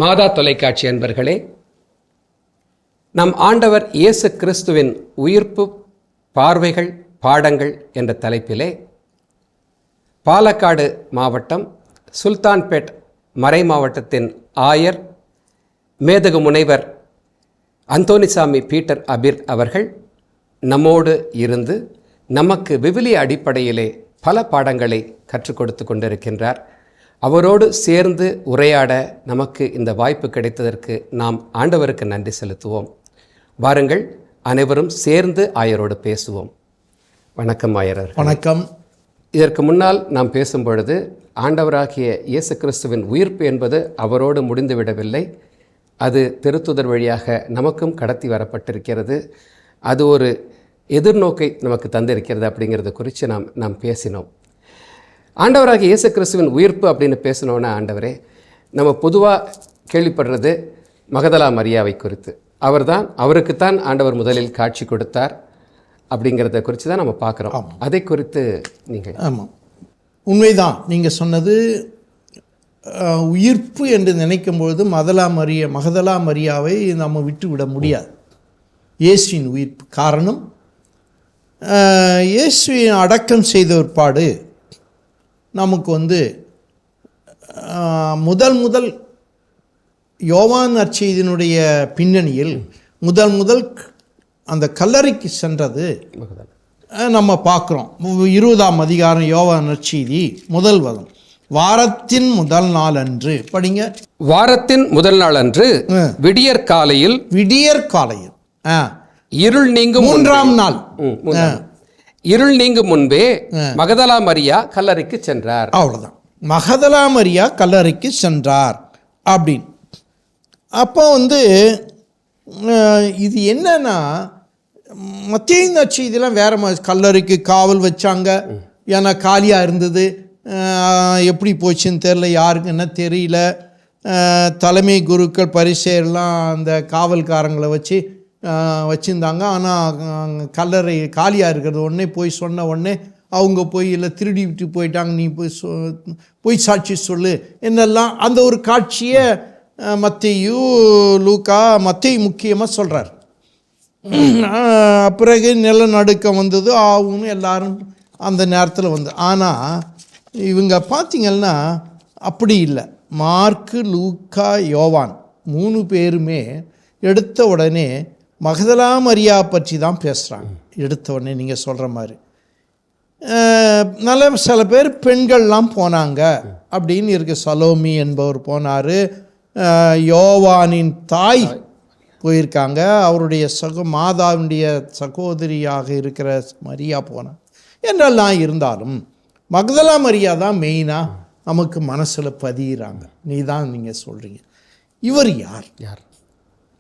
மாதா தொலைக்காட்சி அன்பர்களே, நம் ஆண்டவர் இயேசு கிறிஸ்துவின் உயிர்ப்பு பார்வைகள் பாடங்கள் என்ற தலைப்பிலே பாலக்காடு மாவட்டம் சுல்தான்பேட் மறை மாவட்டத்தின் ஆயர் மேதகு முனைவர் அந்தோனிசாமி பீட்டர் அபிர் அவர்கள் நம்மோடு இருந்து நமக்கு விவிலிய அடிப்படையிலே பல பாடங்களை கற்றுக் கொடுத்து கொண்டிருக்கின்றார். அவரோடு சேர்ந்து உரையாட நமக்கு இந்த வாய்ப்பு கிடைத்ததற்கு நாம் ஆண்டவருக்கு நன்றி செலுத்துவோம். வாருங்கள், அனைவரும் சேர்ந்து ஆயரோடு பேசுவோம். வணக்கம் ஆயரர். வணக்கம். இதற்கு முன்னால் நாம் பேசும் பொழுது ஆண்டவராகிய இயேசு கிறிஸ்துவின் உயிர்ப்பு என்பது அவரோடு முடிந்துவிடவில்லை. அது திருத்துதர் வழியாக நமக்கும் கடத்தி வரப்பட்டிருக்கிறது. அது ஒரு எதிர்நோக்கை நமக்கு தந்திருக்கிறது. அப்படிங்கிறத குறித்து நாம் பேசினோம். ஆண்டவராகிய இயேசு கிறிஸ்துவின் உயிர்ப்பு அப்படின்னு பேசினோன்னா, ஆண்டவரே, நம்ம பொதுவாக கேள்விப்படுறது மகதலா மரியாவை குறித்து. அவருக்குத்தான் ஆண்டவர் முதலில் காட்சி கொடுத்தார் அப்படிங்கிறத குறித்து தான் நம்ம பார்க்குறோம். அதை குறித்து நீங்கள்? ஆமாம், உண்மைதான் நீங்கள் சொன்னது. உயிர்ப்பு என்று நினைக்கும்பொழுது மகதலா மரியாவை நம்ம விட்டு விட முடியாது. இயேசுவின் உயிர்ப்பு காரணம், இயேசுவின் அடக்கம் செய்த ஒருபாடு நமக்கு முதல் யோவான் நற்செய்தியினுடைய பின்னணியில் முதல் அந்த கல்லறைக்கு சென்றது நம்ம பார்க்குறோம். 20ஆம் அதிகாரம் யோவான் நற்செய்தி முதல் வசனம். வாரத்தின் முதல் நாள் அன்று படிங்க. வாரத்தின் முதல் நாள் அன்று விடியற் காலையில் இருள் நீங்கும் 3ஆம் நாள் இருள் நீங்கும் முன்பே மகதலா மரியா கல்லறைக்கு சென்றார். அவ்வளோதான், மகதலா மரியா கல்லறைக்கு சென்றார் அப்படின்னு. அப்போ இது என்னன்னா, மத்திய நற்செய்தியெல்லாம் வேற மாதிரி. கல்லறைக்கு காவல் வச்சாங்க, ஏன்னா காலியாக இருந்தது. எப்படி போச்சுன்னு தெரியல, யாருக்கு என்ன தெரியல. தலைமை குருக்கள் பரிசேயர்லாம் அந்த காவல்காரங்களை வச்சுருந்தாங்க. ஆனால் கல்லறை காலியாக இருக்கிறது உடனே போய் சொன்ன உடனே அவங்க போய் இல்லை திருடி விட்டு போயிட்டாங்க, நீ போய் சாட்சி சொல்லு என்னெல்லாம் அந்த ஒரு காட்சியை மத்தேயு லூக்கா முக்கியமாக சொல்கிறார். பிறகு நிலநடுக்கம் வந்தது, ஆகும்னு எல்லாரும் அந்த நேரத்தில் ஆனால் இவங்க பார்த்திங்கன்னா அப்படி இல்லை. மார்க்கு, லூக்கா, யோவான் 3 பேருமே எடுத்த உடனே மகதலா மரியா பற்றி தான் பேசுகிறாங்க. எடுத்த உடனே நீங்கள் சொல்கிற மாதிரி நல்ல சில பேர் பெண்கள்லாம் போனாங்க அப்படின்னு இருக்கு. சலோமி என்பவர் போனார், யோவானின் தாய் போயிருக்காங்க, அவருடைய மாதாவுடைய சகோதரியாக இருக்கிற மரியா போனாங்க என்றெல்லாம் இருந்தாலும் மகதலா மரியா தான் மெயினாக நமக்கு மனசில் பதிகிறாங்க. நீங்கள் சொல்கிறீங்க, இவர் யார்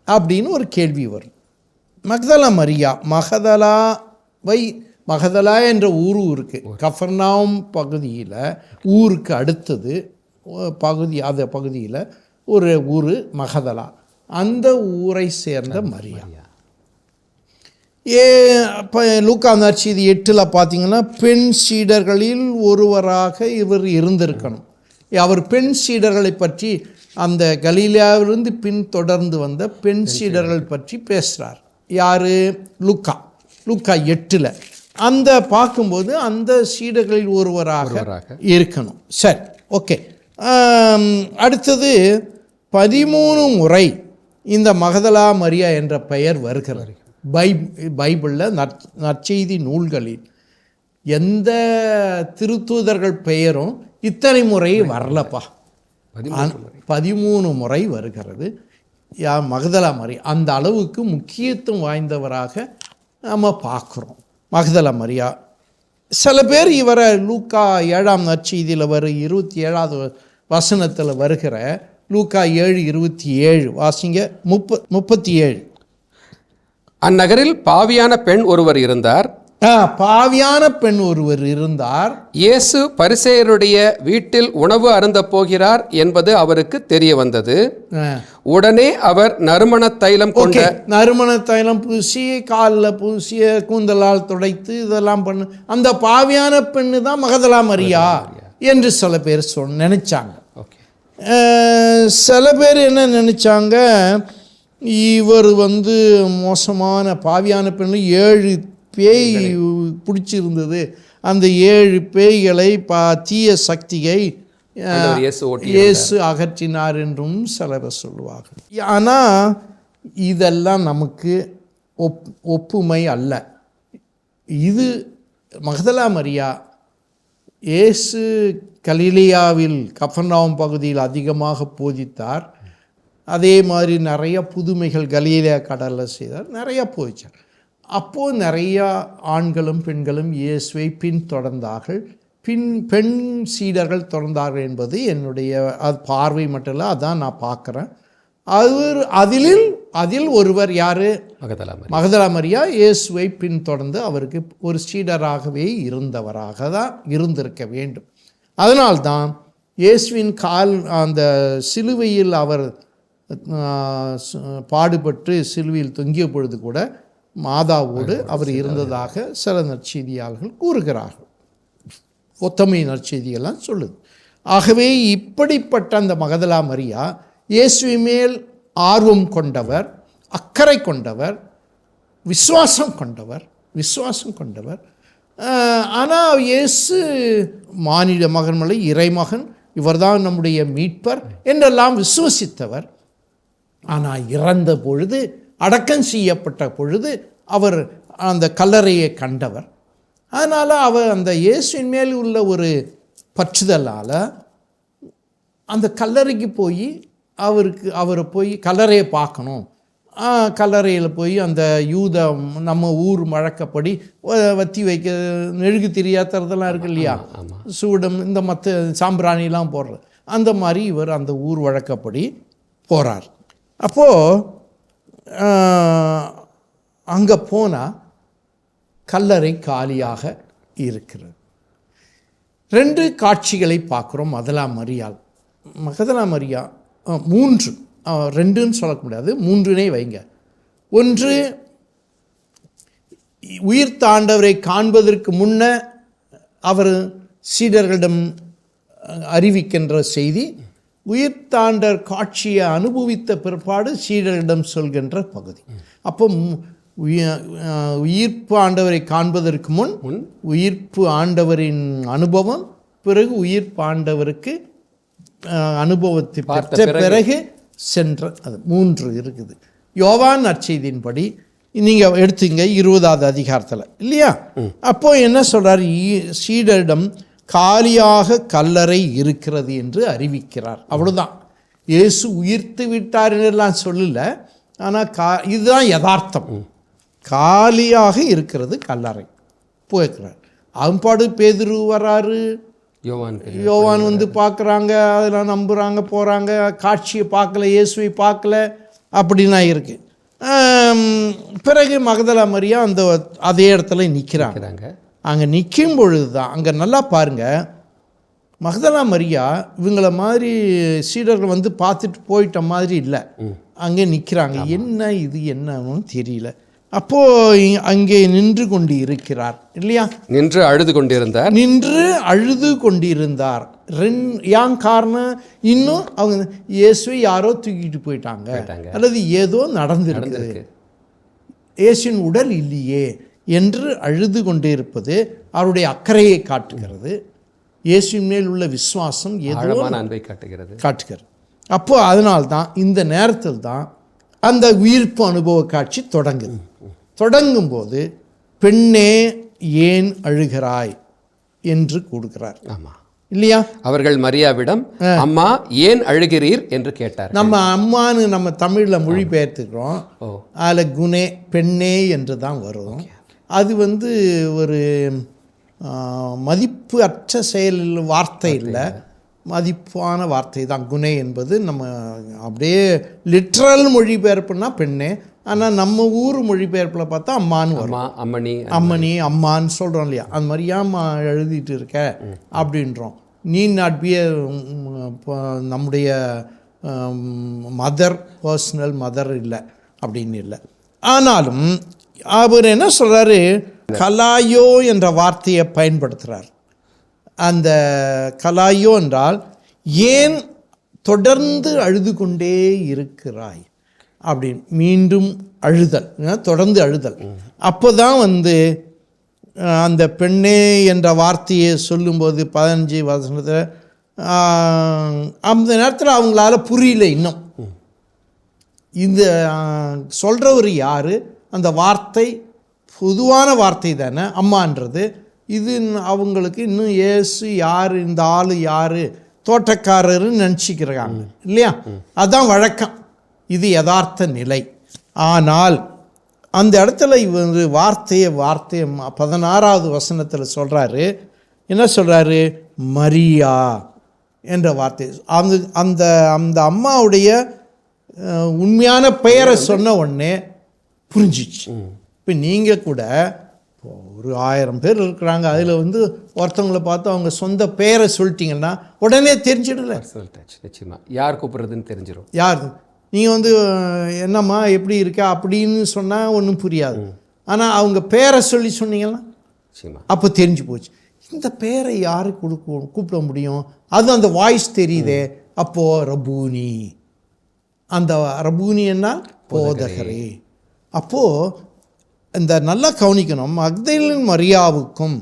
அப்படின்னு ஒரு கேள்வி வரும். மகதலா மரியா, மகதலா என்ற ஊர் இருக்குது கஃபர்நாம் பகுதியில், ஊருக்கு அடுத்தது அந்த பகுதியில் ஒரு ஊர் மகதலா. அந்த ஊரை சேர்ந்த மரியா. இப்போ லூக்கா நற்செய்தி 8 பார்த்தீங்கன்னா பெண் சீடர்களில் ஒருவராக இவர் இருந்திருக்கணும். அவர் பெண் சீடர்களை பற்றி, அந்த கலீலியாவிலிருந்து பின்தொடர்ந்து வந்த பெண் சீடர்கள் பற்றி பேசுகிறார். யார்? லூக்கா 8 அந்த பார்க்கும்போது அந்த சீடர்களில் ஒருவராக இருக்கணும். சரி, ஓகே. அடுத்தது 13 முறை இந்த மகதலா மரியா என்ற பெயர் வருகிறது பைபிளில். நற்செய்தி நூல்களில் எந்த திருத்தூதர்கள் பெயரும் இத்தனை முறை வரலப்பா. 13 முறை வருகிறது மகதலா மரியா. அந்த அளவுக்கு முக்கியத்துவம் வாய்ந்தவராக நம்ம பார்க்குறோம் மகதலா மரியா. சில பேர் இவரை லூக்கா 7ஆம் நற்செய்தியில் 27ஆவது வசனத்தில் வருகிற லூக்கா 7:27 வாசிங்க. 37. அந்நகரில் பாவியான பெண் ஒருவர் இருந்தார். இயேசு பரிசேயருடைய வீட்டில் உணவு அருந்த போகிறார் என்பது அவருக்கு தெரிய வந்தது. உடனே அவர் நறுமண தைலம் பூசி, காலில் பூசிய, கூந்தலால் துடைத்து இதெல்லாம் பண்ணு. அந்த பாவியான பெண்ணு தான் மகதலா மரியா என்று சில பேர் நினைச்சாங்க. சில பேர் என்ன நினச்சாங்க, இவர் மோசமான பாவியான பெண்ணு 7 பேய் பிடிச்சிருந்தது, அந்த 7 பேய்களை தீய சக்தியை இயேசு அகற்றினார் என்றும் சிலர் சொல்லுவார்கள். ஆனால் இதெல்லாம் நமக்கு ஒப்புமை அல்ல. இது மகதலா மரியா இயேசு கலிலேயாவில் கஃபர்நகூம் பகுதியில் அதிகமாக போதித்தார். அதே மாதிரி நிறைய புதுமைகள் கலிலேயா கடலில் செய்தார், நிறையா போதிச்சார். அப்போது நிறையா ஆண்களும் பெண்களும் இயேசுவை பின்தொடர்ந்தார்கள், பெண் சீடர்கள் தொடர்ந்தார்கள் என்பது என்னுடைய பார்வை மட்டும் இல்லை, அதான் நான் பார்க்குறேன். அதில் ஒருவர் யார்? மகதலா மரியா இயேசுவை பின்தொடர்ந்து அவருக்கு ஒரு சீடராகவே இருந்தவராக தான் இருந்திருக்க வேண்டும். அதனால்தான் இயேசுவின் அந்த சிலுவையில் அவர் பாடுபட்டு சிலுவையில் தொங்கிய பொழுது கூட மாதாவோடு அவர் இருந்ததாக சில நற்செய்தியாளர்கள் கூறுகிறார்கள். ஒத்தமை நற்செய்தியெல்லாம் சொல்லுது. ஆகவே இப்படிப்பட்ட அந்த மகதலா மரியா இயேசுவின் மேல் ஆர்வம் கொண்டவர், அக்கறை கொண்டவர், விசுவாசம் கொண்டவர். ஆனால் இயேசு மானிட மகன் அல்ல, இறைமகன், இவர்தான் நம்முடைய மீட்பர் என்றெல்லாம் விசுவசித்தவர். ஆனால் இறந்த பொழுது, அடக்கம் செய்யப்பட்ட பொழுது அவர் அந்த கல்லறையை கண்டவர். அதனால் அவர் அந்த இயேசுவின் மேல் உள்ள ஒரு பற்றுதலால் அந்த கல்லறைக்கு போய் அவரை போய் கல்லறையை பார்க்கணும். கல்லறையில் போய் அந்த நம்ம ஊர் வழக்கப்படி வத்தி வைக்க மெழுகு திரியாத்துறதெல்லாம் இருக்கு இல்லையா, சூடம் இந்த மற்ற சாம்பிராணிலாம் போடுறது, அந்த மாதிரி இவர் அந்த ஊர் வழக்கப்படி போகிறார். அப்போது அங்கே போனால் கல்லறை காலியாக இருக்கிறது. 2 காட்சிகளை பார்க்குறோம். மகதலா மரியா 3, 2ன்னு சொல்ல முடியாது, 3னே வைங்க. ஒன்று, உயிர்த்த ஆண்டவரை காண்பதற்கு முன்ன அவர் சீடர்களிடம் அறிவிக்கின்ற செய்தி, உயிர்த்தாண்டவர் காட்சியை அனுபவித்த பிற்பாடு சீடர்களிடம் சொல்கின்ற பகுதி. அப்போ உயிர்ப்பு ஆண்டவரை காண்பதற்கு முன் உயிர்ப்பு ஆண்டவரின் அனுபவம், பிறகு உயிர்ப்பு ஆண்டவருக்கு அனுபவத்தை பெற்ற பிறகு சென்ற, அது 3 இருக்குது. யோவான் நற்செய்தியின்படி நீங்கள் எடுத்துங்க 20வது அதிகாரத்தில் இல்லையா. அப்போ என்ன சொல்கிறார்? சீடரிடம் காலியாக கல்லறை இருக்கிறது என்று அறிவிக்கிறார். அவ்வளோதான். இயேசு உயிர்த்து விட்டார் என்றெல்லாம் சொல்லலை, ஆனால் இதுதான் யதார்த்தம். காலியாக இருக்கிறது கல்லறை. போயிருக்கிறார். அவன்பாடு பேதுரு வராரு, யோவான் பார்க்குறாங்க, அதெல்லாம் நம்புகிறாங்க, போகிறாங்க, காட்சியை பார்க்கல, இயேசுவை பார்க்கல, அப்படின்னா இருக்குது. பிறகு மகதலா மரியா அதே இடத்துல நிற்கிறாங்க. அங்கே நிற்கும் பொழுது தான், அங்கே நல்லா பாருங்கள், மகதலா மரியா இவங்கள மாதிரி சீடர்கள் பார்த்துட்டு போயிட்ட மாதிரி இல்லை, அங்கே நிற்கிறாங்க. என்ன இது என்னன்னு தெரியல. அப்போது அங்கே நின்று கொண்டு இருக்கிறார் இல்லையா, நின்று அழுது கொண்டிருந்தார். ஏன் காரணம்? இன்னும் அவங்க இயேசுவை யாரோ தூக்கிட்டு போயிட்டாங்க, அல்லது ஏதோ நடந்திருக்குது, இயேசுவின் உடல் இல்லையே என்று அழுது கொண்டே இருப்பது அவருடைய அக்கறையை காட்டுகிறது. இயேசுவின் மேல் உள்ள விசுவாசம் ஏதோ அன்பை காட்டுகிறது. அப்போ அதனால்தான் இந்த நேரத்தில் தான் அந்த உயிர்ப்பு அனுபவ காட்சி தொடங்கும்போது பெண்ணே ஏன் அழுகிறாய் என்று கொடுக்கிறார். ஆமாம் இல்லையா? அவர்கள் மரியாவிடம் அம்மா ஏன் அழுகிறீர் என்று கேட்டார். நம்ம அம்மானு நம்ம தமிழில் மொழிபெயர்த்துக்கிறோம், அதில் குணே பெண்ணே என்று தான் வரும். அது ஒரு மதிப்பு அற்ற செயல் வார்த்தை இல்லை, மதிப்பான வார்த்தை தான் குணே என்பது. நம்ம அப்படியே லிட்ரல் மொழிபெயர்ப்புனா பெண்ணே, ஆனால் நம்ம ஊர் மொழிபெயர்ப்பில் பார்த்தா அம்மான்னு வரும். அம்மான்னு சொல்கிறோம் இல்லையா, அந்த மாதிரி ஏம்மா எழுதிட்டு இருக்க அப்படின்றோம். நீ நாட் பி நம்முடைய மதர், பர்சனல் மதர் இல்லை அப்படின்னு இல்லை. ஆனாலும் அவர் என்ன சொல்கிறாரு, கலாயோ என்ற வார்த்தையை பயன்படுத்துகிறார். அந்த கலாயோ என்றால் ஏன் தொடர்ந்து அழுது கொண்டே இருக்கிறாய் அப்படின்னு மீண்டும் அழுதல், தொடர்ந்து அழுதல். அப்போ தான் அந்த பெண்ணே என்ற வார்த்தையை சொல்லும்போது 15 வசனத்தில் அந்த நேரத்தில் அவங்களால புரியல இன்னும் இந்த சொல்கிறவர் யார், அந்த வார்த்தை பொதுவான வார்த்தை தானே அம்மான்றது. இது அவங்களுக்கு இன்னும் இயேசு யார், இந்த ஆள் யார், தோட்டக்காரர்னு நினச்சிக்கிறாங்க இல்லையா? அதுதான் வழக்கம், இது யதார்த்த நிலை. ஆனால் அந்த இடத்துல இவர் வார்த்தையை 16வது வசனத்தில் சொல்கிறாரு. என்ன சொல்கிறாரு? மரியா என்ற வார்த்தை. அந்த அந்த அம்மாவுடைய உண்மையான பெயரை சொன்ன உடனே புரிஞ்சிச்சு. இப்போ நீங்கள் கூட ஒரு 1000 பேர் இருக்கிறாங்க, அதில் ஒருத்தவங்களை பார்த்து அவங்க சொந்த பெயரை சொல்லிட்டீங்கன்னா உடனே தெரிஞ்சிடல. சொல்லிட்டாச்சு, நிச்சயமா யார் கூப்பிட்றதுன்னு தெரிஞ்சிடும். யார் நீங்கள் என்னம்மா எப்படி இருக்கா அப்படின்னு சொன்னால் ஒன்றும் புரியாது. ஆனால் அவங்க பேரை சொல்லி சொன்னீங்கன்னா அப்போ தெரிஞ்சு போச்சு. இந்த பேரை யாரு கூப்பிட முடியும்? அது அந்த வாய்ஸ் தெரியுதே. அப்போது ரபூனி, அந்த ரபூனி என்ன? போதகரே. அப்போது இந்த நல்லா கவனிக்கணும், மக்தலேன் மரியாவுக்கும்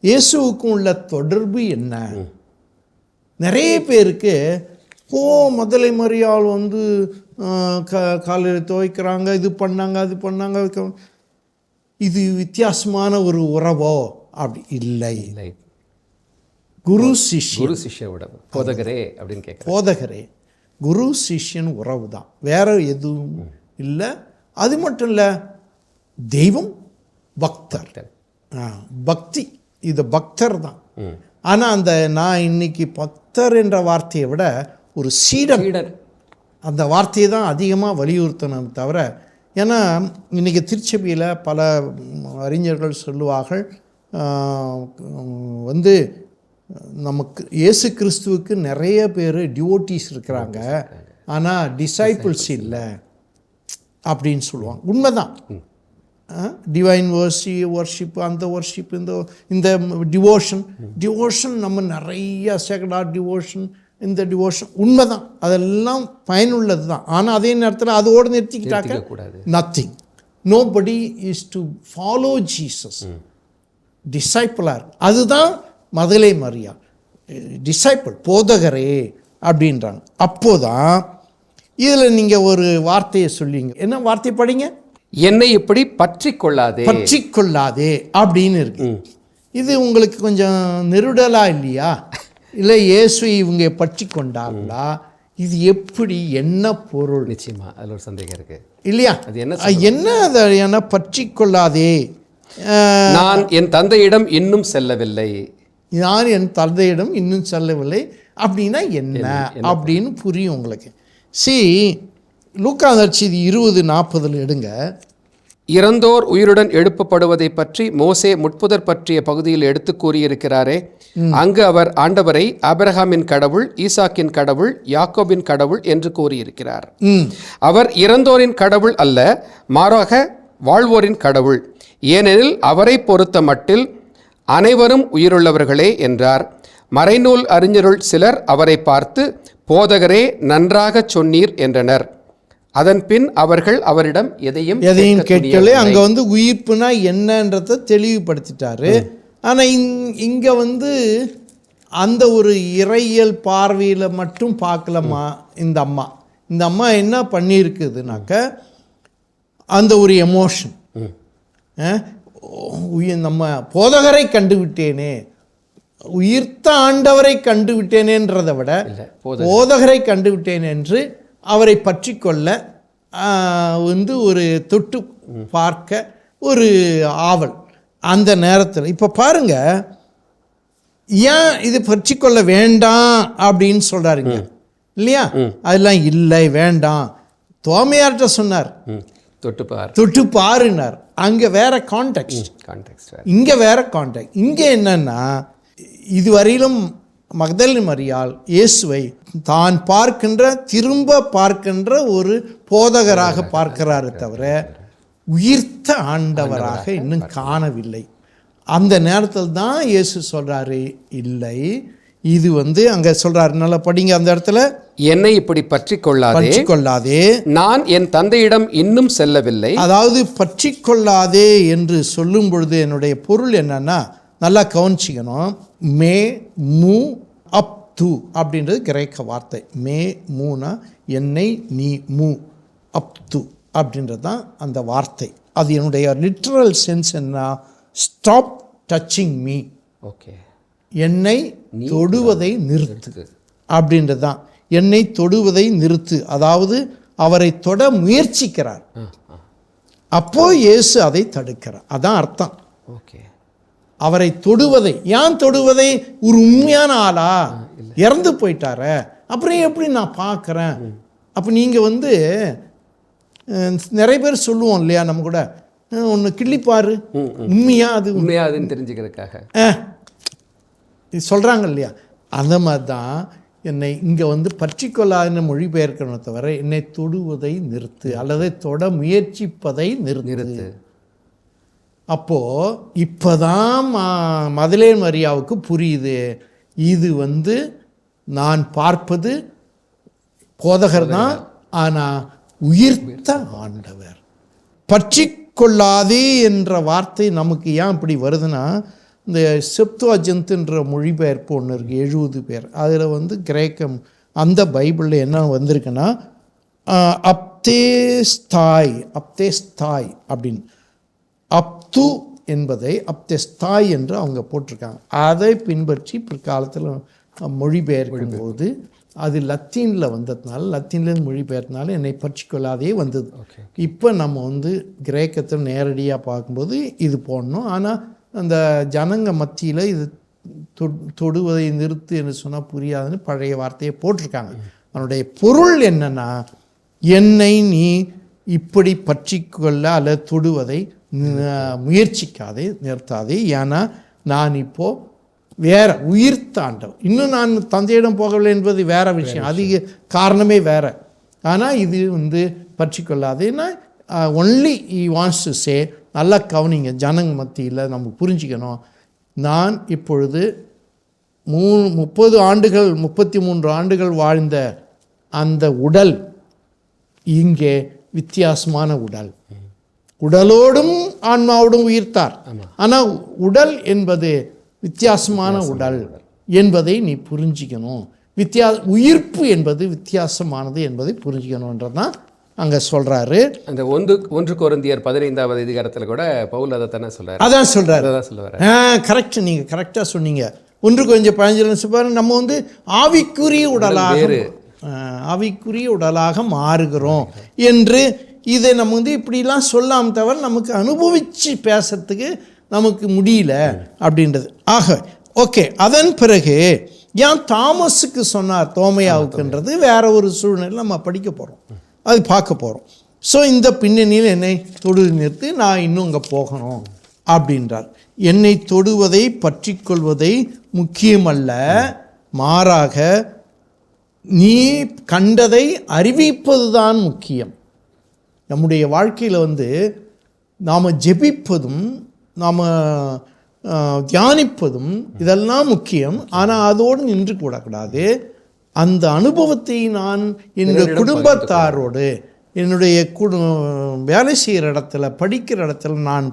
இயேசுவுக்கும் உள்ள தொடர்பு என்ன? நிறைய பேருக்கு மதலை மரியாள் காலையில் துவைக்கிறாங்க, இது பண்ணாங்க, அது பண்ணாங்க, இது வித்தியாசமான ஒரு உறவோ? அப்படி இல்லை. குரு சிஷ்யோட போதகரே அப்படின்னு கேட்க, போதகரே குரு சிஷ்யன் உறவு தான், வேற எதுவும் இல்லை. அது மட்டும் இல்லை, தெய்வம் பக்தர், பக்தி, இது பக்தர் தான். ஆனால் நான் இன்னைக்கு பக்தர் என்ற வார்த்தையை விட ஒரு சீடன் அந்த வார்த்தையை தான் அதிகமாக வலியுறுத்தணும் தவிர. ஏன்னா இன்றைக்கி திருச்சபையில் பல அறிஞர்கள் சொல்லுவார்கள், நமக்கு இயேசு கிறிஸ்துவுக்கு நிறைய பேர் டிவோட்டிஸ் இருக்கிறாங்க, ஆனால் டிசைபிள்ஸ் இல்லை அப்படின்னு சொல்லுவாங்க. உண்மைதான். டிவைன் வர்ஷிப், அந்த வர்ஷிப், இந்த டிவோஷன் நம்ம நிறைய சேக்ரட் டிவோஷன், இந்த டிவோஷன் உண்மைதான், அதெல்லாம் பயனுள்ளது தான். ஆனால் அதே நேரத்தில் அதோடு நிறுத்திக்கிட்டாக்க nothing. Nobody is to follow Jesus, disciple. அதுதான் மதலை மரியா, டிசைப்பிள், போதகரே அப்படின்றாங்க. அப்போதான் இதில் நீங்கள் ஒரு வார்த்தையை சொல்லிங்க. என்ன வார்த்தை படிங்க? என்னை இப்படி பற்றி கொள்ளாதே, பற்றி கொள்ளாதே அப்படின்னு இருக்கு. இது உங்களுக்கு கொஞ்சம் நெருடலா இல்லையா? இல்லை இயேசு இவங்க பற்றி கொண்டாங்களா? இது எப்படி, என்ன பொருள்? நிச்சயமா அதில் ஒரு சந்தேகம் இருக்கு இல்லையா? அது என்ன பற்றி கொள்ளாதே, நான் என் தந்தையிடம் இன்னும் செல்லவில்லை, நான் என் தந்தையிடம் இன்னும் செல்லவில்லை அப்படின்னா என்ன அப்படின்னு புரியும் உங்களுக்கு. லூக்கா நற்செய்தி 20:40 எடுங்க. இறந்தோர் உயிருடன் எழுப்பப்படுவதை பற்றி மோசே முட்புதர் பற்றிய பகுதியில் எடுத்து கூறியிருக்கிறாரே, அங்கு அவர் ஆண்டவரை ஆபிரகாமின் கடவுள், ஈசாக்கின் கடவுள், யாக்கோபின் கடவுள் என்று கூறியிருக்கிறார். அவர் இறந்தோரின் கடவுள் அல்ல, மாறாக வாழ்வோரின் கடவுள். ஏனெனில் அவரை பொறுத்த மட்டில் அனைவரும் உயிருள்ளவர்களே என்றார். மறைநூல் அறிஞருள் சிலர் அவரை பார்த்து, போதகரே, நன்றாக சொன்னீர் என்றனர். அதன் பின் அவர்கள் அவரிடம் எதையும் கேட்கல. அங்கே உயிர்ப்புனா என்னன்றதை தெளிவுபடுத்திட்டாரு. ஆனால் இங்கே அந்த ஒரு இறையியல் பார்வையில் மட்டும் பார்க்கலாமா இந்த அம்மா என்ன பண்ணியிருக்குதுனாக்க, அந்த ஒரு எமோஷன், நம்ம போதகரை கண்டுவிட்டேனே, உயிர்த்த ஆண்டவரை கண்டுவிட்டேனேன்றதை விட போதகரை கண்டுவிட்டேன் என்று அவரை பற்றி கொள்ள ஒரு தொட்டு பார்க்க ஒரு ஆவல் அந்த நேரத்தில். இப்போ பாருங்க, ஏன் இது பற்றி கொள்ள வேண்டாம் அப்படின்னு சொல்றாருங்க இல்லையா? அதெல்லாம் இல்லை, வேண்டாம். தோமையார்ட்ட சொன்னார், தொட்டு பாருனார். அங்கே வேற கான்டெக்ஸ்ட், இங்கே வேற கான்டெக்ட். இங்கே என்னன்னா, இதுவரையிலும் மக்தலேன் மரியாள் இயேசுவை தான் திரும்ப பார்க்கின்ற ஒரு போதகராக பார்க்கிறாரு தவிர உயிர்த்த ஆண்டவராக இன்னும் காணவில்லை. அந்த நேரத்தில் தான் இயேசு சொல்றாரு, இல்லை, இது அங்கே சொல்கிறார், நல்லா படிங்க அந்த இடத்துல. என்னை இப்படி பற்றி கொள்ளாதே, நான் என் தந்தையிடம் இன்னும் செல்லவில்லை. அதாவது பற்றி கொள்ளாதே என்று சொல்லும் பொழுது என்னுடைய பொருள் என்னன்னா, நல்லா கவனிச்சிக்கணும். மே மூ அப் து அப்படின்றது கிரேக்க வார்த்தை. மே மூனா என்னை, நீ மூ அப் து அப்படின்றது தான் அந்த வார்த்தை. அது என்னுடைய லிட்ரல் சென்ஸ் என்ன, ஸ்டாப் டச்சிங் மீ. ஓகே, என்னை தொடுவதை நிறுத்து அப்படின்றது தான். என்னை தொடுவதை நிறுத்து, அதாவது அவரை தொட முயற்சிக்கிறார். அப்போ இயேசு அதை தடுக்கிறார், அதான் அர்த்தம். ஓகே, அவரை தொடுவதை. ஏன் தொடுவதை? ஒரு உண்மையான ஆளா, இறந்து போயிட்டார, அப்புறம் எப்படி நான் பார்க்குறேன்? அப்போ நீங்கள் நிறைய பேர் சொல்லுவோம் இல்லையா, நம்ம கூட ஒன்று கிள்ளிப்பாரு, உண்மையா அதுன்னு தெரிஞ்சுக்கிறதுக்காக சொல்கிறாங்க இல்லையா. அந்த மாதிரி தான் என்னை இங்கே பற்றி கொள்ளாத மொழிபெயர்க்கணும் தவிர, என்னை தொடுவதை நிறுத்து அல்லது தொட முயற்சிப்பதை நிறுத்து. அப்போது இப்போ தான் மதலே மரியாவுக்கு புரியுது, இது நான் பார்ப்பது போதகர் தான், ஆனால் உயிர்த்த ஆண்டவர். பற்றி கொள்ளாதே என்ற வார்த்தை நமக்கு ஏன் இப்படி வருதுன்னா, இந்த செப்துவாஜென்ட்ன்ற மொழிபெயர்ப்பு ஒன்று இருக்குது, 70 பேர். அதில் கிரேக்கம் அந்த பைபிளில் என்ன வந்திருக்குன்னா, அப்தேஸ்தாய் அப்படின்னு, அப்து என்பதை அப்தேஸ்தாய் என்று அவங்க போட்டிருக்காங்க. அதை பின்பற்றி பிற்காலத்தில் மொழிபெயர்க்கும் போது அது லத்தீனில் வந்ததுனால, லத்தீன்லேருந்து மொழிபெயர்த்தனால என்னை பற்றி கொள்ளாதே வந்தது. இப்போ நம்ம கிரேக்கத்தில் நேரடியாக பார்க்கும்போது இது போடணும். ஆனால் அந்த ஜனங்க மத்தியில் இது தொடுவதை நிறுத்து என்று சொன்னால் புரியாதுன்னு பழைய வார்த்தையை போட்டிருக்காங்க. அதனுடைய பொருள் என்னன்னா, என்னை நீ இப்படி பற்றி கொள்ள அல்லது தொடுவதை முயற்சிக்காதே, நிறுத்தாதே. ஏன்னா நான் இப்போது வேற உயிர்த்த ஆண்டவர், இன்னும் நான் தந்தையிடம் போகவில்லை என்பது வேற விஷயம், அதிக காரணமே வேற. ஆனால் இது பற்றி கொள்ளாதேன்னா only he wants to say, நல்லா கவனிங்க, ஜனங்க மத்தியில் நம்ம புரிஞ்சுக்கணும். நான் இப்பொழுது 30 ஆண்டுகள் 33 ஆண்டுகள் வாழ்ந்த அந்த உடல் இங்கே வித்தியாசமான உடல். உடலோடும் ஆன்மாவோடும் உயிர்த்தார், ஆனால் உடல் என்பது வித்தியாசமான உடல் என்பதை நீ புரிஞ்சிக்கணும். உயிர்ப்பு என்பது வித்தியாசமானது என்பதை புரிஞ்சிக்கணுன்றதான் அங்கே சொல்கிறாரு. அந்த 1 கொரிந்தியர் 15வது அதிகாரத்தில் கூட பவுல் அதை தானே சொல்கிறார். அதான் சொல்கிறார். கரெக்ட், நீங்கள் கரெக்டாக சொன்னீங்க. 1 கொரிந்தியர் 15 நம்ம ஆவிக்குரிய உடலாக மாறுகிறோம் என்று இதை நம்ம இப்படிலாம் சொல்லாமல் தவிர நமக்கு அனுபவித்து பேசுறதுக்கு நமக்கு முடியல அப்படின்றது. ஆக ஓகே, அதன் பிறகு ஏன் தாமஸுக்கு சொன்னார் தோமையாவுக்குன்றது வேற ஒரு சூழ்நிலை நம்ம படிக்க போகிறோம், அது பார்க்க போகிறோம். ஸோ இந்த பின்னணியில் என்னை தொடு நிறுத்தி நான் இன்னும் அங்கே போகணும் அப்படின்றார். என்னை தொடுவதை பற்றி கொள்வதை முக்கியமல்ல, மாறாக நீ கண்டதை அறிவிப்பது தான் முக்கியம். நம்முடைய வாழ்க்கையில் நாம் ஜெபிப்பதும் நாம் தியானிப்பதும் இதெல்லாம் முக்கியம். ஆனால் அதோடு நின்று கூடக்கூடாது. அந்த அனுபவத்தை நான் என்னுடைய குடும்பத்தாரோடு, என்னுடைய வேலை செய்கிற இடத்துல, படிக்கிற இடத்துல நான்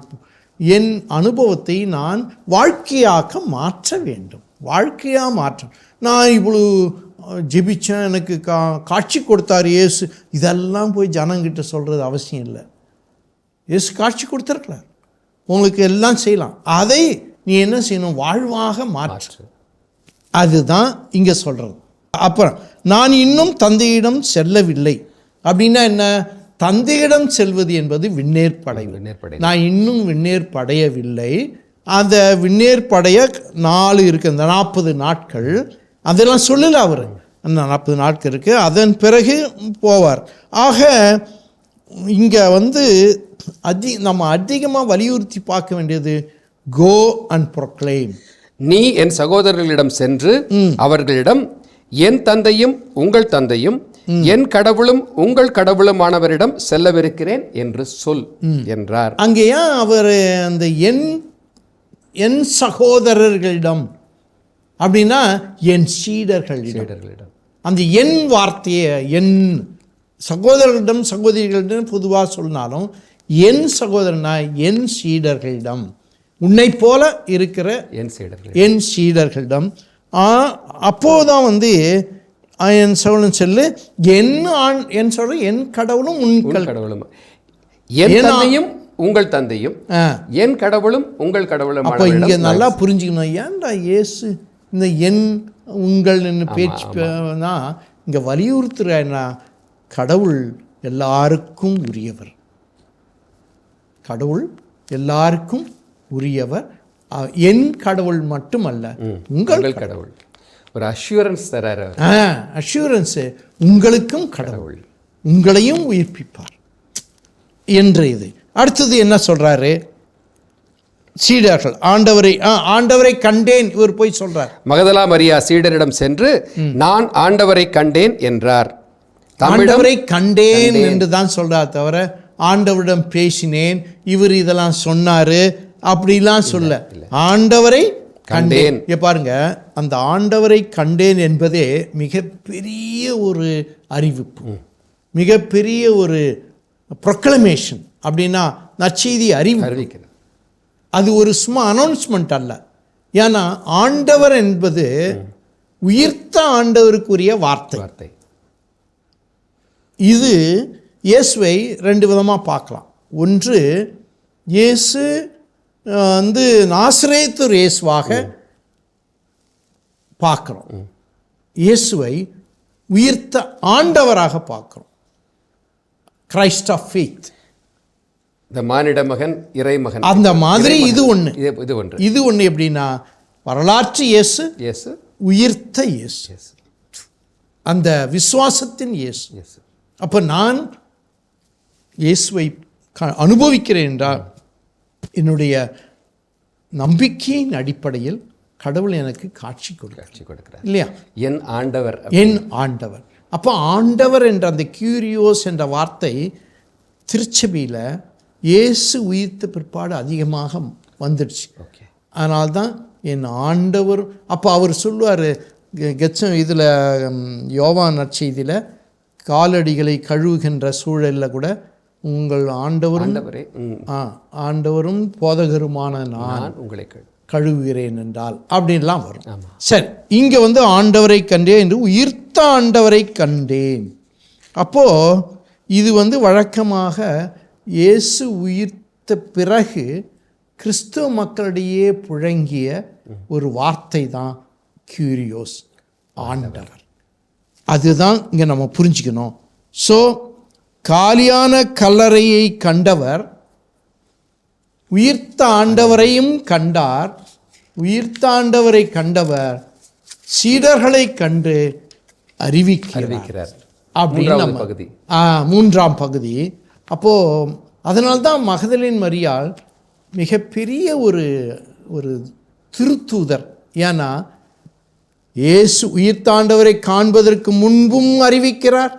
என் அனுபவத்தை நான் வாழ்க்கையாக்க மாற்ற வேண்டும். வாழ்க்கையாக மாற்றம். நான் இவ்வளோ ஜெபிச்சேன், எனக்கு காட்சி கொடுத்தார் இயேசு, இதெல்லாம் போய் ஜனங்கிட்ட சொல்கிறது அவசியம் இல்லை. இயேசு காட்சி கொடுத்துருக்கலாம், உங்களுக்கு எல்லாம் செய்யலாம். அதை நீ என்ன செய்யணும்? வாழ்வாக மாற்று. அதுதான் இங்கே சொல்கிறது. அப்புறம் நான் இன்னும் தந்தையிடம் செல்லவில்லை அப்படின்னா என்ன? தந்தையிடம் செல்வது என்பது விண்ணேற்படை. நான் இன்னும் விண்ணேற்படையவில்லை. அந்த விண்ணேற்படைய 4 இருக்குது, அந்த 40 நாட்கள் அதெல்லாம் சொல்லலை அவர். அந்த 40 நாட்கள் இருக்குது, அதன் பிறகு போவார். ஆக இங்கே நம்ம அதிகமாக வலியுறுத்தி பார்க்க வேண்டியது கோ அண்ட் ப்ரொக்ளைம். நீ என் சகோதரர்களிடம் சென்று அவர்களிடம் என் தந்தையும் உங்கள் தந்தையும் என் கடவுளும் உங்கள் கடவுளுமானவரிடம் செல்லவிருக்கிறேன் என்று சொல் என்றார். அங்கேயா அவர் அந்த என் சகோதரர்களிடம் அப்படின்னா என் சீடர்களிடம். சீடர்களிடம். அந்த என் வார்த்தையை என் சகோதரர்களிடம் சகோதரிகளிடம் பொதுவாக சொன்னாலும் என் சகோதரனா என் சீடர்களிடம், உன்னை போல இருக்கிற என் சீடர்களிடம். அப்போதான் வந்து என் சகோதரன் சொல்லு என் சொல்ற என் கடவுளும் உங்கள் கடவுளும், என் தந்தையும் உங்கள் தந்தையும், என் கடவுளும் உங்கள் கடவுளும். அப்போ இங்கே நல்லா புரிஞ்சுக்கணும், ஏன்டா இயேசு இந்த என் உங்கள் பேச்சுனா இங்கே வலியுறுத்துறா, கடவுள் எல்லாருக்கும் உரியவர், கடவுள் எல்லாருக்கும் உரியவர், என் கடவுள் மட்டுமல்ல உங்கள் கடவுள். ஒரு அஷ்யூரன்ஸ் தராரு. அஷ்யூரன்ஸ், உங்களுக்கும் கடவுள் உங்களையும் உயிர்ப்பிப்பார் என்று. இது அடுத்தது என்ன சொல்றாரு? சீடர்கள் ஆண்டவரை கண்டேன், இவர் போய் சொல்றார். மகதலா மரியா சீடரிடம் சென்று நான் ஆண்டவரை கண்டேன் என்றார். ஆண்டவரை கண்டேன் என்று தான் சொல்றார், தவிர ஆண்டவரிடம் பேசினேன் இவர் இதெல்லாம் சொன்னாரு அப்படிலாம் சொல்ல. ஆண்டவரை கண்டேன். பாருங்க, அந்த ஆண்டவரை கண்டேன் என்பதே மிகப்பெரிய ஒரு அறிவிப்பு, மிகப்பெரிய ஒரு ப்ரொக்ளமேஷன். அப்படின்னா நற்செய்தி அறிவிக்கிறது. அது ஒரு சும்மா அனௌன்ஸ்மெண்ட் அல்ல. ஏன்னா ஆண்டவர் என்பது உயிர்த்த ஆண்டவருக்குரிய வார்த்தை. இது இயேசுவை ரெண்டு விதமாக பார்க்கலாம். ஒன்று, இயேசு வந்து நாசரேத்து இயேசுவாக பார்க்கிறோம், இயேசுவை உயிர்த்த ஆண்டவராக பார்க்கிறோம். கிரைஸ்ட் ஆஃப் ஃபெய்த், மானிட மகன் இறைமகன். அந்த மாதிரி இது ஒன்று எப்படின்னா வரலாற்று இயேசு, உயிர்த்த இயேசு, அந்த விசுவாசத்தின் இயேசு. அப்போ நான் இயேசுவை அனுபவிக்கிறேன் என்றால் என்னுடைய நம்பிக்கையின் அடிப்படையில் கடவுள் எனக்கு காட்சி கொடுக்கிறார் இல்லையா? என் ஆண்டவர், என் ஆண்டவர். அப்போ ஆண்டவர் என்ற அந்த கியூரியோஸ் என்ற வார்த்தை திருச்சபையில் இயேசு உயிர்த்த பிற்பாடு அதிகமாக வந்துடுச்சு. அதனால்தான் என் ஆண்டவர். அப்போ அவர் சொல்லுவார் இதில் யோவான் நற்செய்தியில் காலடிகளை கழுவுகின்ற சூழலில் கூட உங்கள் ஆண்டவரும் போதகருமான நான் உங்களை கழுவுகிறேன் என்றால் அப்படின்லாம் வரும். சரி, இங்கே வந்து ஆண்டவரை கண்டேன் என்று உயிர்த்த ஆண்டவரை கண்டேன். அப்போது இது வந்து வழக்கமாக இயேசு உயிர்த்த பிறகு கிறிஸ்துவ மக்களிடையே புழங்கிய ஒரு வார்த்தை தான் கியூரியோஸ், ஆண்டவர். அதுதான் இங்கே நம்ம புரிஞ்சுக்கணும். ஸோ காலியான கல்லறையை கண்டவர் உயிர்த்த ஆண்டவரையும் கண்டார். உயிர்த்த ஆண்டவரை கண்டவர் சீடர்களை கண்டு அறிவிக்கிறார். அப்படின்னு மூன்றாம் பகுதி. அப்போது அதனால்தான் மகதலேன் மரியாள் மிகப்பெரிய ஒரு திருத்தூதர். ஏன்னா இயேசு உயிர்த்தாண்டவரை காண்பதற்கு முன்பும் அறிவிக்கிறார்,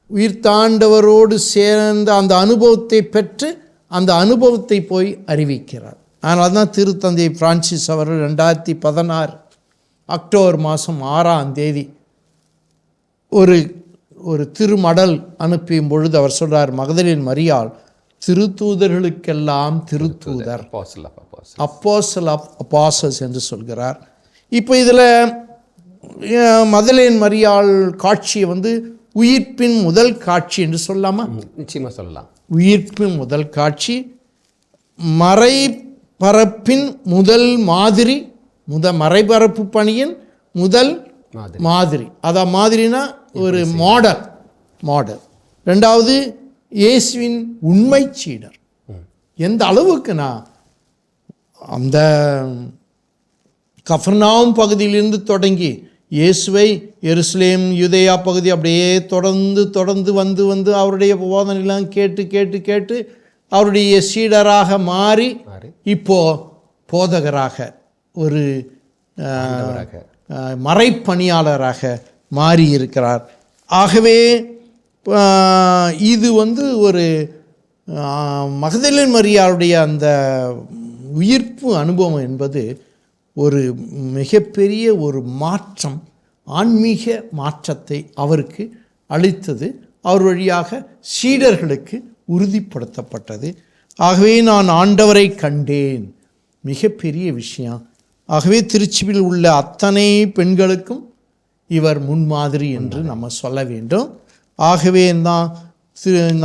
உயிர்த்தாண்டவரோடு சேர்ந்த அந்த அனுபவத்தை பெற்று அந்த அனுபவத்தை போய் அறிவிக்கிறார். அதனால தான் திருத்தந்தை பிரான்சிஸ் அவர்கள் 2016 அக்டோபர் மாதம் 6ஆம் தேதி ஒரு திருமடல் அனுப்பியும் பொழுது அவர் சொல்கிறார், மகதலேன் மரியாள் திருத்தூதர்களுக்கெல்லாம் திருத்தூதர், அப்போஸ்டல் ஆஃப் அப்பாஸ்டல்ஸ் என்று சொல்கிறார். இப்போ இதில் மகதலேன் மரியாள் காட்சியை வந்து உயிர்ப்பின் முதல் காட்சி என்று சொல்லாமா? நிச்சயமாக சொல்லலாம். உயிர்ப்பின் முதல் காட்சி, மறைபரப்பின் முதல் மாதிரி, மறைபரப்பு பணியின் முதல் மாதிரி. அதான் மாதிரினா ஒரு மாடல். ரெண்டாவது இயேசுவின் உண்மை சீடர். எந்த அளவுக்குனா அந்த கஃபர்நாவும் பகுதியிலிருந்து தொடங்கி இயேசுவை எருசலேம் யூதேயா பகுதி அப்படியே தொடர்ந்து வந்து அவருடைய போதனையெல்லாம் கேட்டு அவருடைய சீடராக மாறி இப்போ போதகராக ஒரு மறைப்பணியாளராக மாறி இருக்கிறார். ஆகவே இது வந்து ஒரு மகதலேன் மரியாளுடைய அந்த உயிர்ப்பு அனுபவம் என்பது ஒரு மிகப்பெரிய ஒரு மாற்றம், ஆன்மீக மாற்றத்தை அவருக்கு அளித்தது. அவர் வழியாக சீடர்களுக்கு உறுதிப்படுத்தப்பட்டது. ஆகவே நான் ஆண்டவரை கண்டேன், மிகப்பெரிய விஷயம். ஆகவே திருச்சியில் உள்ள அத்தனை பெண்களுக்கும் இவர் முன்மாதிரி என்று நம்ம சொல்ல வேண்டும். ஆகவே தான்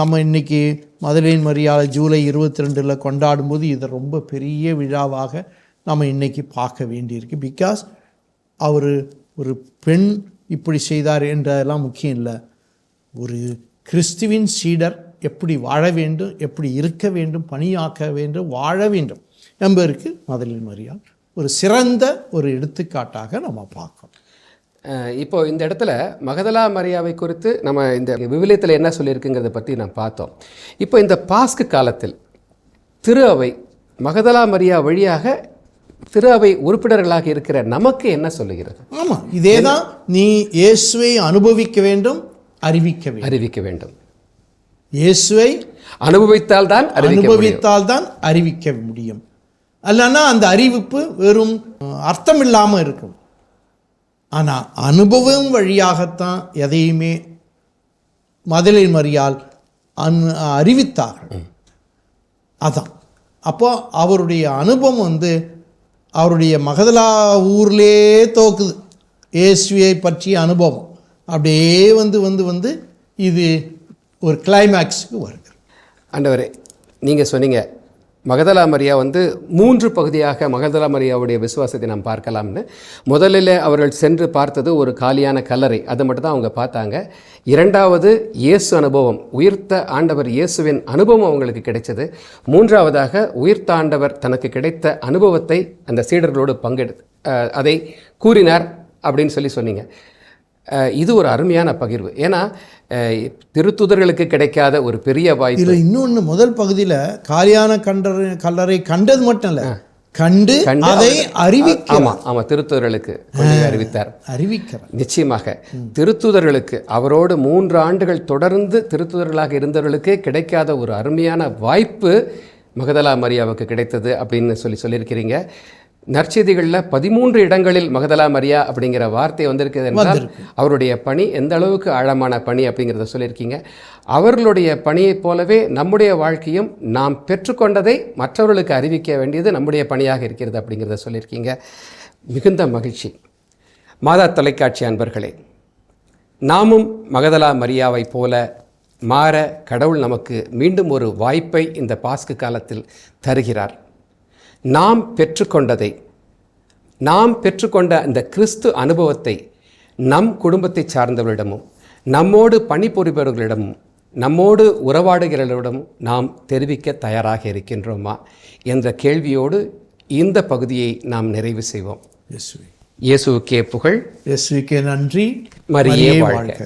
நம்ம இன்னைக்கு மதலேன் மரியாதை ஜூலை 22 கொண்டாடும்போது இதை ரொம்ப பெரிய விழாவாக நம்ம இன்னைக்கு பார்க்க வேண்டியிருக்கு. பிகாஸ் அவர் ஒரு பெண் இப்படி செய்தார் என்றதெல்லாம் முக்கியம் இல்லை. ஒரு கிறிஸ்துவின் சீடர் எப்படி வாழ வேண்டும், எப்படி இருக்க வேண்டும், பணியாக்க வேண்டும், வாழ வேண்டும் என்பதற்கு மதலேன் மரியாள் ஒரு சிறந்த ஒரு எடுத்துக்காட்டாக நம்ம பார்க்கணும். இப்போ இந்த இடத்துல மகதலா மரியாவை குறித்து நம்ம இந்த விவிலியத்தில் என்ன சொல்லியிருக்குங்கிறத பற்றி நான் பார்த்தோம். இப்போ இந்த பாஸ்கு காலத்தில் திரு அவை மகதலா மரியா வழியாக திரு அவை உறுப்பினர்களாக இருக்கிற நமக்கு என்ன சொல்லுகிறது? ஆமாம், இதே தான். நீ இயேசுவை அனுபவிக்க வேண்டும், அறிவிக்க வேண்டும். இயேசுவை அனுபவித்தால் தான் அறிவிக்க முடியும். அல்லனா அந்த அறிவிப்பு வெறும் அர்த்தம் இல்லாமல் இருக்கும். ஆனால் அனுபவம் வழியாகத்தான் எதையுமே மதலேன் மரியாள் அறிவித்தார்கள். அதான் அப்போ அவருடைய அனுபவம் அவருடைய மகதலா ஊர்லே தோக்குது. இயேசுவை பற்றிய அனுபவம் அப்படியே வந்து இது ஒரு கிளைமேக்ஸுக்கு வருது. ஆண்டவரே, நீங்கள் சொன்னீங்க மகதலா மரியா 3 பகுதியாக மகதலா மரியாவுடைய விசுவாசத்தை நாம் பார்க்கலாம்னு. முதலில் அவர்கள் சென்று பார்த்தது ஒரு காலியான கல்லறை, அதை மட்டும் தான் அவங்க பார்த்தாங்க. இரண்டாவது இயேசு அனுபவம், உயிர்த்த ஆண்டவர் இயேசுவின் அனுபவம் அவங்களுக்கு கிடைச்சது. மூன்றாவதாக உயிர்த்த ஆண்டவர் தனக்கு கிடைத்த அனுபவத்தை அந்த சீடர்களோடு அதை கூறினார் அப்படின்னு சொன்னீங்க. இது ஒரு அருமையான பகிர்வு. ஏன்னா திருத்துதர்களுக்கு கிடைக்காத ஒரு பெரிய வாய்ப்பு. இதில் இன்னொன்று, முதல் பகுதியில் காலியான கல்லறை கண்டது மட்டும் இல்லை, கண்டு அதை ஆமாம் திருத்துதர்களுக்கு அறிவிக்கிறார். நிச்சயமாக திருத்துதர்களுக்கு அவரோடு 3 ஆண்டுகள் தொடர்ந்து திருத்துதர்களாக இருந்தவர்களுக்கே கிடைக்காத ஒரு அருமையான வாய்ப்பு மகதலா மரியாவுக்கு கிடைத்தது அப்படின்னு சொல்லியிருக்கிறீங்க. நற்செய்திகளில் 13 இடங்களில் மகதலா மரியா அப்படிங்கிற வார்த்தை வந்திருக்குது என்றால் அவருடைய பணி எந்த அளவுக்கு ஆழமான பணி அப்படிங்கிறத சொல்லியிருக்கீங்க. அவர்களுடைய பணியைப் போலவே நம்முடைய வாழ்க்கையும் நாம் பெற்றுக்கொண்டதை மற்றவர்களுக்கு அறிவிக்க வேண்டியது நம்முடைய பணியாக இருக்கிறது அப்படிங்கிறத சொல்லியிருக்கீங்க. மிகுந்த மகிழ்ச்சி. மாதா தொலைக்காட்சி அன்பர்களே, நாமும் மகதலா மரியாவை போல மாற கடவுள் நமக்கு மீண்டும் ஒரு வாய்ப்பை இந்த பாஸ்கு காலத்தில் தருகிறார். நாம் பெற்றுக்கொண்ட இந்த கிறிஸ்து அனுபவத்தை நம் குடும்பத்தை சார்ந்தவர்களிடமும் நம்மோடு பணிபுரிபவர்களிடமும் நம்மோடு உறவாடுகிறவர்களிடமும் நாம் தெரிவிக்க தயாராக இருக்கின்றோமா என்ற கேள்வியோடு இந்த பகுதியை நாம் நிறைவு செய்வோம். இயேசுவுக்கே புகழ், இயேசுவுக்கே நன்றி, மரியே வாழ்க.